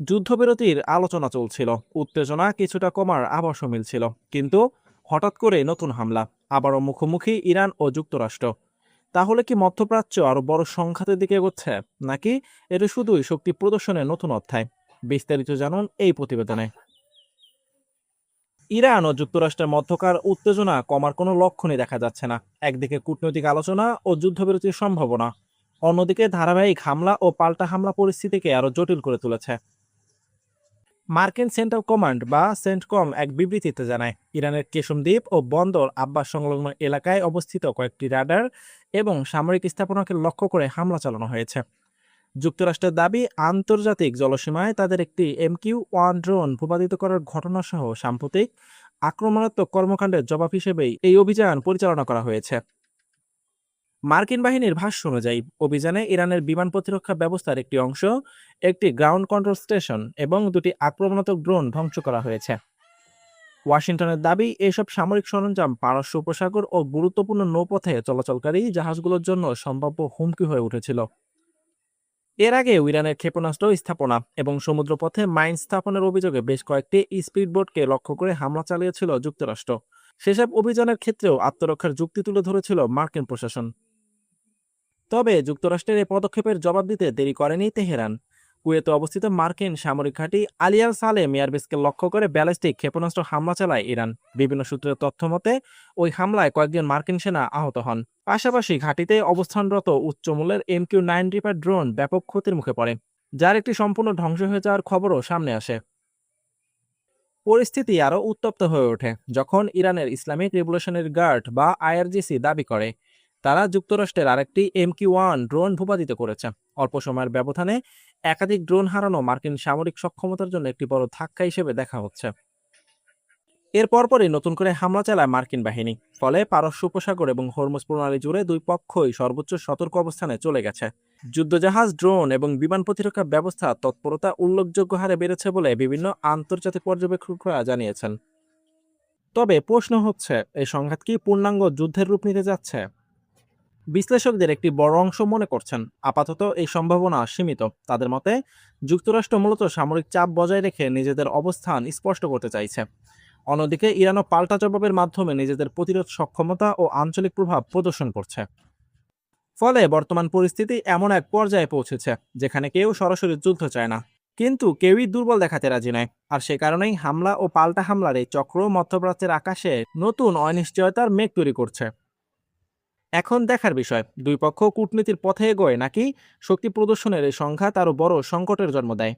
যুদ্ধবিরতির আলোচনা চলছিল, উত্তেজনা কিছুটা কমার আভাসও মিলছিল, কিন্তু হঠাৎ করে নতুন হামলা, আবারও মুখোমুখি ইরান ও যুক্তরাষ্ট্র। তাহলে কি মধ্যপ্রাচ্য আরো বড় সংঘাতের দিকে এগোচ্ছে, নাকি এটা শুধুই শক্তি প্রদর্শনের নতুন অধ্যায়? বিস্তারিত জানুন এই প্রতিবেদনে। ইরান ও যুক্তরাষ্ট্রের মধ্যকার উত্তেজনা কমার কোনো লক্ষণই দেখা যাচ্ছে না। একদিকে কূটনৈতিক আলোচনা ও যুদ্ধবিরতির সম্ভাবনা, অন্যদিকে ধারাবাহিক হামলা ও পাল্টা হামলা পরিস্থিতিকে আরো জটিল করে তুলেছে। মার্কিন সেন্ট্রাল কমান্ড বা সেন্টকম এক বিবৃতিতে জানায়, ইরানের কেশম দ্বীপ ও বন্দর আব্বাস সংলগ্ন এলাকায় অবস্থিত কয়েকটি রাডার এবং সামরিক স্থাপনাকে লক্ষ্য করে হামলা চালানো হয়েছে। যুক্তরাষ্ট্রের দাবি, আন্তর্জাতিক জলসীমায় তাদের একটি MQ-1 ড্রোন ভূপাতিত করার ঘটনা সহ সাম্প্রতিক আক্রমণাত্মক কর্মকাণ্ডের জবাব হিসেবেই এই অভিযান পরিচালনা করা হয়েছে। মার্কিন বাহিনীর ভাষ্য অনুযায়ী অভিযানে ইরানের বিমান প্রতিরক্ষা ব্যবস্থার একটি অংশ, একটি গ্রাউন্ড কন্ট্রোল স্টেশন এবং দুটি আক্রমণাত্মক ড্রোন ধ্বংস করা হয়েছে। ওয়াশিংটনের দাবি, এসব সামরিক সরঞ্জাম পারস্য উপসাগর ও গুরুত্বপূর্ণ নৌপথে চলাচলকারী জাহাজগুলোর জন্য সম্ভাব্য হুমকি হয়ে উঠেছিল। এর আগে ইরানের ক্ষেপণাস্ত্র স্থাপনা এবং সমুদ্রপথে মাইন স্থাপনের অভিযোগে বেশ কয়েকটি স্পিডবোটকে লক্ষ্য করে হামলা চালিয়েছিল যুক্তরাষ্ট্র। সেসব অভিযানের ক্ষেত্রেও আত্মরক্ষার যুক্তি তুলে ধরেছিল মার্কিন প্রশাসন। তবে যুক্তরাষ্ট্রের এই পদক্ষেপের জবাব দিতে দেরি করেনি তেহরান। কুয়েতে অবস্থিত মার্কিন সামরিক ঘাঁটি আলিয়াল সালেম এয়ারবেসকে লক্ষ্য করে ব্যালিস্টিক ক্ষেপণাস্ত্র হামলা চালায় ইরান। বিভিন্ন সূত্রের তথ্য মতে ওই হামলায় কয়েকজন মার্কিন সেনা আহত হন। পাশাপাশি ঘাঁটিতে অবস্থানরত উচ্চমূল্যের MQ-9 রিপার ড্রোন ব্যাপক ক্ষতির মুখে পড়ে, যার একটি সম্পূর্ণ ধ্বংস হয়ে যাওয়ার খবরও সামনে আসে। পরিস্থিতি আরও উত্তপ্ত হয়ে ওঠে যখন ইরানের ইসলামিক রেভলিউশনারি গার্ড বা IRGC দাবি করে তারা যুক্তরাষ্ট্রের আরেকটি MQ-1 ড্রোন ভূপাতিত করেছে। অল্প সময়ের ব্যবধানে একাধিক ড্রোন হারানো মার্কিন সামরিক সক্ষমতার জন্য একটি বড় ধাক্কা হিসেবে দেখা হচ্ছে। এর পরপরই নতুন করে হামলা চালায় মার্কিন বাহিনী। ফলে পারস্য উপসাগর এবং হরমুজ প্রণালী জুড়ে দুই পক্ষই সর্বোচ্চ সতর্ক অবস্থানে চলে গেছে। যুদ্ধজাহাজ, ড্রোন এবং বিমান প্রতিরক্ষা ব্যবস্থা তৎপরতা উল্লেখযোগ্য হারে বেড়েছে বলে বিভিন্ন আন্তর্জাতিক পর্যবেক্ষকরা জানিয়েছেন। তবে প্রশ্ন হচ্ছে, এই সংঘাত কি পূর্ণাঙ্গ যুদ্ধের রূপ নিতে যাচ্ছে? বিশ্লেষকদের একটি বড় অংশ মনে করছেন আপাতত এই সম্ভাবনা সীমিত। তাদের মতে, যুক্তরাষ্ট্র মূলত সামরিক চাপ বজায় রেখে নিজেদের অবস্থান স্পষ্ট করতে চাইছে। অন্যদিকে ইরানও পাল্টা জবাবের মাধ্যমে নিজেদের প্রতিরোধ সক্ষমতা ও আঞ্চলিক প্রভাব প্রদর্শন করছে। ফলে বর্তমান পরিস্থিতি এমন এক পর্যায়ে পৌঁছেছে যেখানে কেউ সরাসরি যুদ্ধ চায় না, কিন্তু কেউই দুর্বল দেখাতে রাজি নয়। আর সে কারণেই হামলা ও পাল্টা হামলার এই চক্র মধ্যপ্রাচ্যের আকাশে নতুন অনিশ্চয়তার মেঘ তৈরি করছে। এখন দেখার বিষয়, দুই পক্ষ কূটনীতির পথে এগোয় নাকি শক্তি প্রদর্শনের এই সংঘাত আরো বড় সংকটের জন্ম দেয়।